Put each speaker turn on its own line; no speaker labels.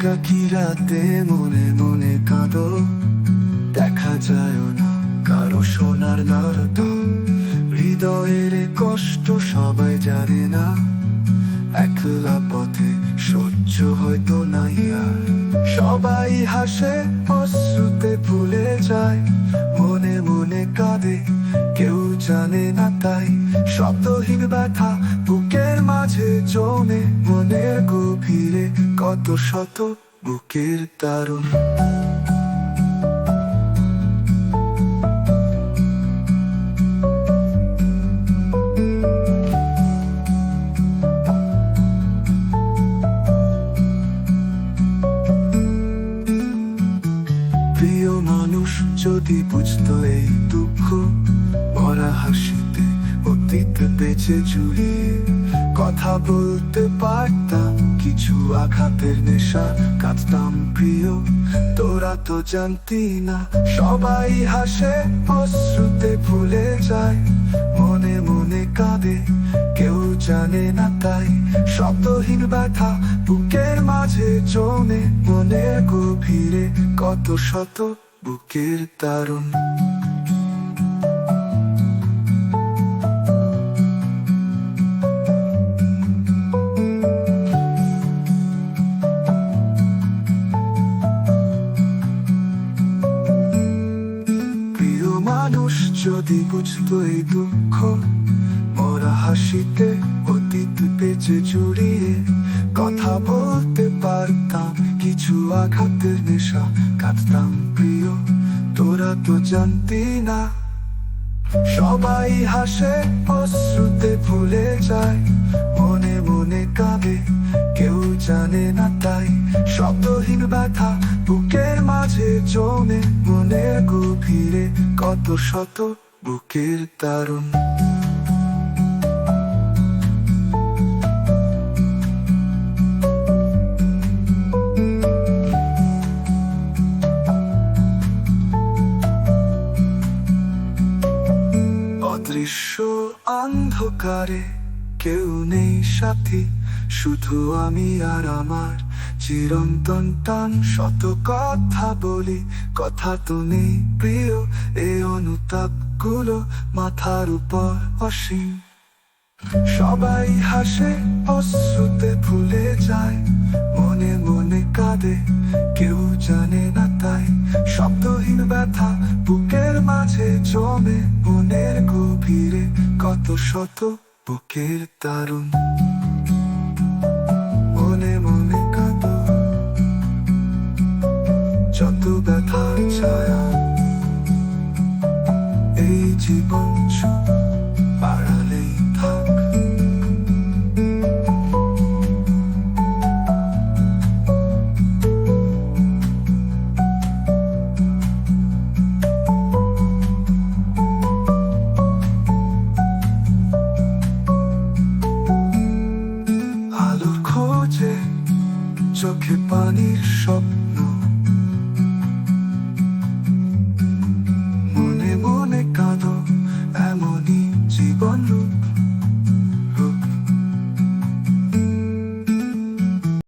একাকী রাতে মনে মনে কাঁদো, দেখা যায় না কারো সোনার নরদম। হৃদয়ের কষ্ট সবাই জানে না, একলা পথে সহ্য হয়তো নাই আর। সবাই হাসে অশ্রুতে ভুলে যায়, মনে মনে কাঁদে কেউ জানে না তাই। শব্দহীন ব্যথা বুকের মাঝে জমে, মনের গভীরে কত শত বুকের দারুণ। প্রিয় মানুষ যদি বুঝতো এই দুঃখ, ভরা হাসিতে অতীত বেঁচে জুড়িয়ে কথা বলতে পারতাম, কিছু আঘাতের নেশা কাটতাম প্রিয়, তোরা তো জানতি না। সবাই হাসে অশ্রুতে ভুলে যায়, মনে মনে কাঁদে কেউ জানে না তাই। শব্দহীন ব্যথা বুকের মাঝে জমে, মনের গভীরে কত শত বুকের দারুণ। প্রিয় মানুষ যদি বুঝতো এই দুঃখ, মরা হাসিতে অতীত বেঁচে জুড়িয়ে কথা বলতে পারতাম, কিছু আঘাতের নেশা কাটতাম প্রিয়, তোরা তো জানতি না। সবাই হাসে অশ্রুতে ভুলে যায়, মনে মনে কাঁদে কেউ জানে না তাই। শব্দহীন ব্যথা বুকের মাঝে জমে, মনের গভীরে কত শত বুকের দারুণ। অদৃশ্য অন্ধকারে কেউ নেই সাথী, শুধু আমি আর আমার চিরন্তন টান। শত কথা বলি কথা তো নেই প্রিয়, এই অনুতাপ গুলো মাথার উপর অসীম। সবাই হাসে অশ্রুতে ভুলে যায়, মনে মনে কাঁদে কেউ জানে না তাই। শব্দহীন ব্যথা বুকের মাঝে জমে, মনের গভীরে কত শত বুকের দারুণ। মনে মনে কাঁদো, যত ব্যথার ছায়া এই জীবন পাড়ালেই থাক। আলোর খোঁজে চোখে পানির স্বপ্ন